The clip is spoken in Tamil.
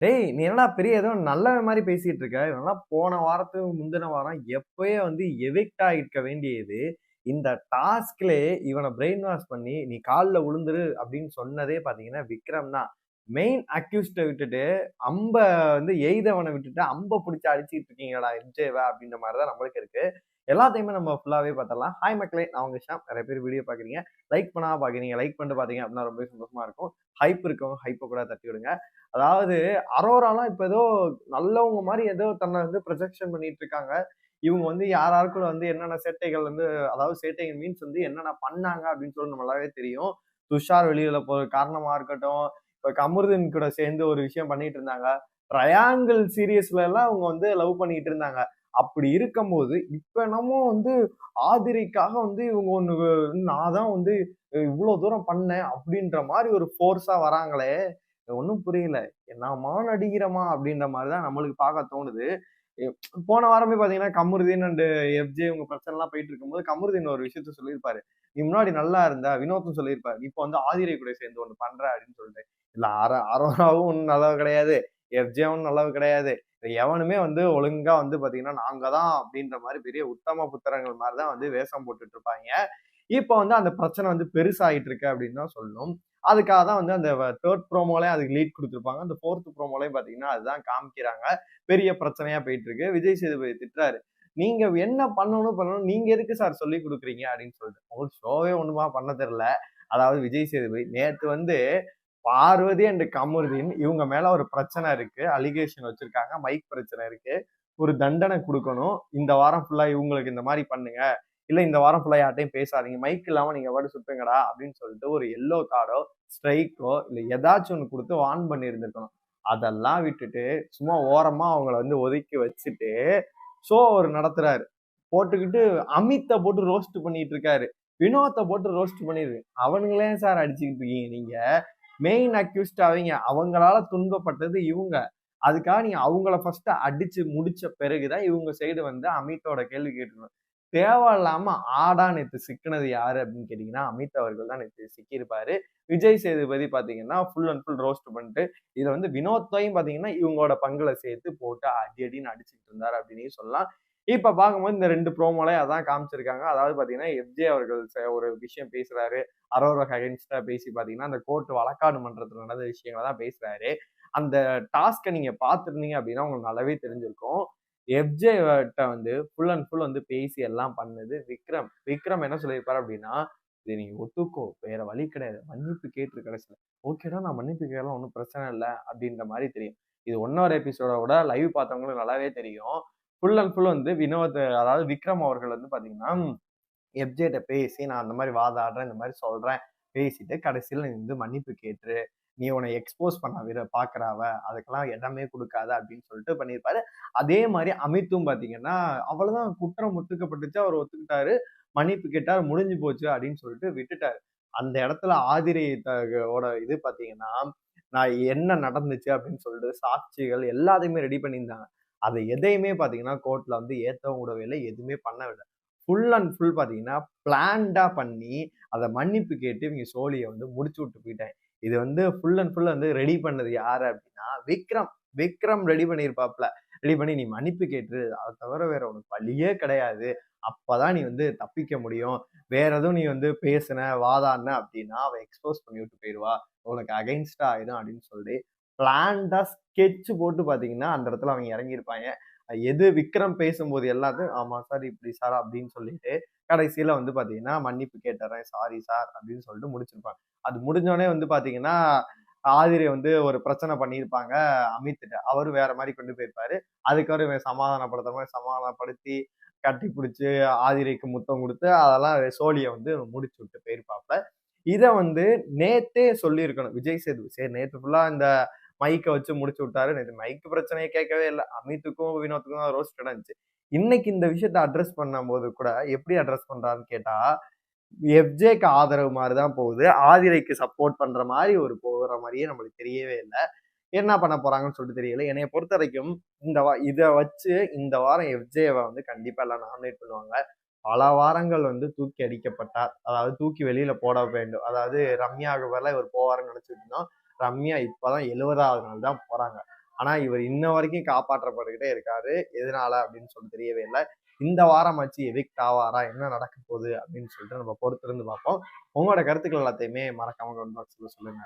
டேய் நீ என்னடா பெரிய ஏதோ நல்லவன் மாதிரி பேசிட்டு இருக்க. இவன்லாம் போன வாரத்துக்கு முந்தின வாரம் எப்பயே வந்து எவிக்ட் ஆகியிருக்க வேண்டியது. இந்த டாஸ்க்லயே இவனை பிரெயின் வாஷ் பண்ணி நீ கால்ல விழுந்துரு அப்படின்னு சொன்னதே பாத்தீங்கன்னா விக்ரம் தான். மெயின் அக்யூஸ்ட விட்டுட்டு அம்ப வந்து எய்தவனை விட்டுட்டு அம்ப பிடிச்சி அடிச்சுட்டு இருக்கீங்களா எம்ஜேவா அப்படின்ற மாதிரிதான் நம்மளுக்கு இருக்கு. எல்லாத்தையுமே நம்ம ஃபுல்லாவே பார்த்தலாம். ஹாய் மக்களே, நான் உங்க ஷாம். நிறைய பேர் வீடியோ பாக்குறீங்க, லைக் பண்ணாம பாக்குறீங்க. லைக் பண்ணிட்டு பாத்தீங்க அப்படின்னா ரொம்ப சந்தோஷமா இருக்கும். ஹைப் இருக்கவங்க ஹைப்பை கூட தட்டி விடுங்க. அதாவது அரோராலாம் இப்ப ஏதோ நல்லவங்க மாதிரி ஏதோ தன்னை வந்து ப்ரொஜெக்ஷன் பண்ணிட்டு இருக்காங்க. இவங்க வந்து யாராருக்குள்ள வந்து என்னென்ன சேட்டைகள் வந்து, அதாவது சேட்டைகள் மீன்ஸ் வந்து என்னென்ன பண்ணாங்க அப்படின்னு சொல்லி நல்லாவே தெரியும். துஷார் வெளியில போற காரணமா இருக்கட்டும், இப்ப கமருதீன் கூட சேர்ந்து ஒரு விஷயம் பண்ணிட்டு இருந்தாங்க. ட்ரையாங்கிள் சீரியஸ்ல எல்லாம் அவங்க வந்து லவ் பண்ணிட்டு இருந்தாங்க. அப்படி இருக்கும்போது இப்ப என்னமோ வந்து ஆதிரைக்காக வந்து இவங்க ஒண்ணு நான் தான் வந்து இவ்வளவு தூரம் பண்ணேன் அப்படின்ற மாதிரி ஒரு ஃபோர்ஸா வராங்களே, ஒன்னும் புரியல. என்னமா நடிக்கிறமா அப்படின்ற மாதிரிதான் நம்மளுக்கு பார்க்க தோணுது. போன வாரமே பாத்தீங்கன்னா கமருதீன் அண்ட் எஃப்ஜே உங்க பிரச்சனை எல்லாம் போயிட்டு இருக்கும்போது கமருதீன் ஒரு விஷயத்த சொல்லியிருப்பாரு. நீ முன்னாடி நல்லா இருந்த வினோத்தும் சொல்லியிருப்பாரு, இப்ப வந்து ஆதிரை கூட சேர்ந்து ஒண்ணு பண்ற அப்படின்னு சொல்லிட்டு. இல்ல அரோராவும் ஒன்னும் நல்லது கிடையாது, எஃப்ஜேவும் நல்லது கிடையாது. எவனுமே வந்து ஒழுங்கா வந்து பாத்தீங்கன்னா நாங்க தான் அப்படின்ற மாதிரி பெரிய உத்தம புத்திரங்கள் மாதிரிதான் வந்து வேஷம் போட்டுட்டு இருப்பாங்க. இப்ப வந்து அந்த பிரச்சனை வந்து பெருசாயிட்டு இருக்கு அப்படின்னு தான் சொல்லணும். அதுக்காக தான் வந்து அந்த தேர்ட் ப்ரோமோலயே அதுக்கு லீட் கொடுத்துருப்பாங்க. அந்த ஃபோர்த் ப்ரோமோலயும் பாத்தீங்கன்னா அதுதான் காமிக்கிறாங்க. பெரிய பிரச்சனையா போயிட்டு இருக்கு. விஜய் சேதுபதி திட்டுறாரு, நீங்க என்ன பண்ணணும் நீங்க எதுக்கு சார் சொல்லி கொடுக்குறீங்க அப்படின்னு சொல்லிட்டு. உங்களுக்கு ஷோவே ஒண்ணுமா பண்ண தெரியல. அதாவது விஜய் சேதுபதி நேத்து வந்து பார்வதி அண்ட் கமருதீன் இவங்க மேல ஒரு பிரச்சனை இருக்கு, அலிகேஷன் வச்சிருக்காங்க, மைக் பிரச்சனை இருக்கு, ஒரு தண்டனை கொடுக்கணும், இந்த வாரம் ஃபுல்லா இவங்களுக்கு இந்த மாதிரி பண்ணுங்க, இல்ல இந்த வாரம் ஃபுல்லா யார்ட்டையும் பேசாதீங்க, மைக் இல்லாம நீங்க பாட்டு சுத்துங்கடா அப்படின்னு சொல்லிட்டு ஒரு எல்லோ கார்டோ ஸ்ட்ரைக்கோ இல்ல ஏதாச்சும் ஒண்ணு கொடுத்து வார்ன் பண்ணி இருந்திருக்கணும். அதெல்லாம் விட்டுட்டு சும்மா ஓரமா அவங்கள வந்து ஒதுக்கி வச்சுட்டு ஷோ அவர் நடத்துறாரு. போட்டுக்கிட்டு அமித்தை போட்டு ரோஸ்ட் பண்ணிட்டு இருக்காரு, வினோத்தை போட்டு ரோஸ்ட் பண்ணிருக்கு. அவனுங்களே சார் அடிச்சுக்கிட்டு இருக்கீங்க நீங்க. மெயின் அக்யூஸ்ட் அவங்க, அவங்களால துன்பப்பட்டது இவங்க. அதுக்காக நீங்க அவங்கள ஃபர்ஸ்ட் அடிச்சு முடிச்ச பிறகுதான் இவங்க சைடு வந்து அமித்தோட கேள்வி கேட்டுக்கணும். தேவையில்லாம ஆடா நேத்து சிக்கினது யாரு அப்படின்னு கேட்டீங்கன்னா அமித் அவர்கள் தான் நேத்து சிக்கியிருப்பாரு. விஜய் சேதுபதி பாத்தீங்கன்னா ஃபுல் அண்ட் ஃபுல் ரோஸ்ட் பண்ணிட்டு இதை வந்து வினோத்தையும் பாத்தீங்கன்னா இவங்களோட பங்குல சேர்த்து போட்டு அடி அடின்னு அடிச்சுட்டு இருந்தாரு அப்படின்னு சொல்லலாம். இப்ப பார்க்கும்போது இந்த 2 ப்ரோமோல அதான் காமிச்சிருக்காங்க. அதாவது பாத்தீங்கன்னா எஃப்ஜே அவர்கள் ஒரு விஷயம் பேசுறாரு, அரோராக்கு அகைன்ஸ்டா பேசி பாத்தீங்கன்னா அந்த கோர்ட் வழக்காடு மன்றத்துல நடந்த விஷயங்களை தான் பேசுறாரு. அந்த டாஸ்கை நீங்க பார்த்திருந்தீங்க அப்படின்னா உங்களுக்கு நல்லாவே தெரிஞ்சிருக்கும். எஃப்ஜே கிட்ட வந்து ஃபுல் அண்ட் ஃபுல் வந்து பேசி எல்லாம் பண்ணது விக்ரம். விக்ரம் என்ன சொல்லியிருப்பாரு அப்படின்னா, இதை நீ ஒத்துக்கோ, வேற வழி கிடையாது, மன்னிப்பு கேட்டுரு கடைசியில. ஓகேடா, நான் மன்னிப்பு கேட்கலாம், ஒன்றும் பிரச்சனை இல்லை அப்படின்ற மாதிரி தெரியும். இது 1 எபிசோட லைவ் பார்த்தவங்களுக்கு நல்லாவே தெரியும். ஃபுல் அண்ட் ஃபுல் வந்து வினோத், அதாவது விக்ரம் அவர்கள் வந்து பாத்தீங்கன்னா எஃப்ஜேட்ட பேசி நான் அந்த மாதிரி வாதாடுறேன், இந்த மாதிரி சொல்றேன், பேசிட்டு கடைசியில நீ வந்து மன்னிப்பு கேட்டுரு, நீ உன்னை எக்ஸ்போஸ் பண்ண பாக்குறாவ, அதுக்கெல்லாம் இடமே கொடுக்காத அப்படின்னு சொல்லிட்டு பண்ணியிருப்பாரு. அதே மாதிரி அமித்தும் பாத்தீங்கன்னா அவ்வளவுதான், குற்றம் ஒத்துக்கப்பட்டுச்சு, அவர் ஒத்துக்கிட்டாரு, மன்னிப்பு கேட்டார், முடிஞ்சு போச்சு அப்படின்னு சொல்லிட்டு விட்டுட்டாரு. அந்த இடத்துல ஆதிரை ஓட இது பாத்தீங்கன்னா நான் என்ன நடந்துச்சு அப்படின்னு சொல்லிட்டு சாட்சிகள் எல்லாத்தையுமே ரெடி பண்ணியிருந்தாங்க. அதை எதையுமே பாத்தீங்கன்னா கோர்ட்ல வந்து ஏத்தவும் விடவே இல்லை, எதுவுமே பண்ண விட ஃபுல் அண்ட் ஃபுல் பாத்தீங்கன்னா பிளான்டா பண்ணி அதை மன்னிப்பு கேட்டு இவங்க சோழியை வந்து முடிச்சு விட்டு போயிட்டாங்க. இது வந்து ஃபுல் அண்ட் ஃபுல் வந்து ரெடி பண்ணது யாரு அப்படின்னா விக்ரம். விக்ரம் ரெடி பண்ணியிருப்பாப்ல. ரெடி பண்ணி நீ மன்னிப்பு கேட்டு, அதை தவிர வேற உனக்கு வழியே கிடையாது, அப்பதான் நீ வந்து தப்பிக்க முடியும், வேற எதுவும் நீ வந்து பேசுன வாதாடின அப்படின்னா அவ எக்ஸ்போஸ் பண்ணி விட்டு போயிடுவா, உனக்கு அகைன்ஸ்டா ஆயிடும் அப்படின்னு சொல்லி பிளான்டா ஸ்கெட்ச் போட்டு பாத்தீங்கன்னா அந்த இடத்துல அவங்க இறங்கியிருப்பாங்க. எது விக்ரம் பேசும்போது எல்லாத்தையும் ஆமா சார், இப்படி சார் அப்படின்னு சொல்லிட்டு கடைசியில வந்து பாத்தீங்கன்னா மன்னிப்பு கேட்டுறேன், சாரி சார் அப்படின்னு சொல்லிட்டு முடிச்சிருப்பாங்க. அது முடிஞ்சோடனே வந்து பாத்தீங்கன்னா ஆதிரை வந்து ஒரு பிரச்சனை பண்ணியிருப்பாங்க அமித்கிட்ட, அவரு வேற மாதிரி கொண்டு போயிருப்பாரு. அதுக்கப்புறம் சமாதானப்படுத்துற மாதிரி சமாதானப்படுத்தி கட்டி பிடிச்சு ஆதிரைக்கு முத்தம் கொடுத்து அதெல்லாம் சோழியை வந்து முடிச்சு விட்டு போயிருப்பாப்ல. இத வந்து நேத்தே சொல்லியிருக்கணும் விஜய் சேதுபதி. சரி நேத்து ஃபுல்லா இந்த மைக்க வச்சு முடிச்சு விட்டாரு, நேத்து மைக் பிரச்சனையை கேட்கவே இல்லை, அமித்துக்கும் வினோத்துக்கும் தான் ரோஸ்ட் இருந்துச்சு. இன்னைக்கு இந்த விஷயத்த அட்ரஸ் பண்ணும்போது கூட எப்படி அட்ரஸ் பண்றாருன்னு கேட்டா எஃப்ஜேக்கு ஆதரவு மாதிரிதான் போகுது, ஆதிரைக்கு சப்போர்ட் பண்ற மாதிரி ஒரு போகிற மாதிரியே நம்மளுக்கு தெரியவே இல்லை. என்ன பண்ண போறாங்கன்னு சொல்லிட்டு தெரியல. என்னைய பொறுத்த வரைக்கும் இதை வச்சு இந்த வாரம் எஃப்ஜேவை வந்து கண்டிப்பா எல்லாம் நாமினேட் பண்ணுவாங்க. பல வாரங்கள் வந்து தூக்கி அடிக்கப்பட்டார், அதாவது தூக்கி வெளியில போட வேண்டும், அதாவது ரம்யாவுக்கு பதிலா இவர் போவாருன்னு நினைச்சிட்டு இருந்தோம். ரம்யா இப்பதான் 70வது நாள் தான் போறாங்க. ஆனா இவர் இன்ன வரைக்கும் காப்பாற்றப்பட்டுக்கிட்டே இருக்காரு. எதனால அப்படின்னு சொல்லி தெரியவே இல்லை. இந்த வாரமாச்சு எவிக்ட் ஆவாரா, என்ன நடக்க போகுது அப்படின்னு சொல்லிட்டு நம்ம பொறுத்திருந்து பார்ப்போம். உங்களோட கருத்துக்கள் எல்லாத்தையுமே மறக்காம கமெண்ட் பாக்ஸ்ல சொல்லுங்க.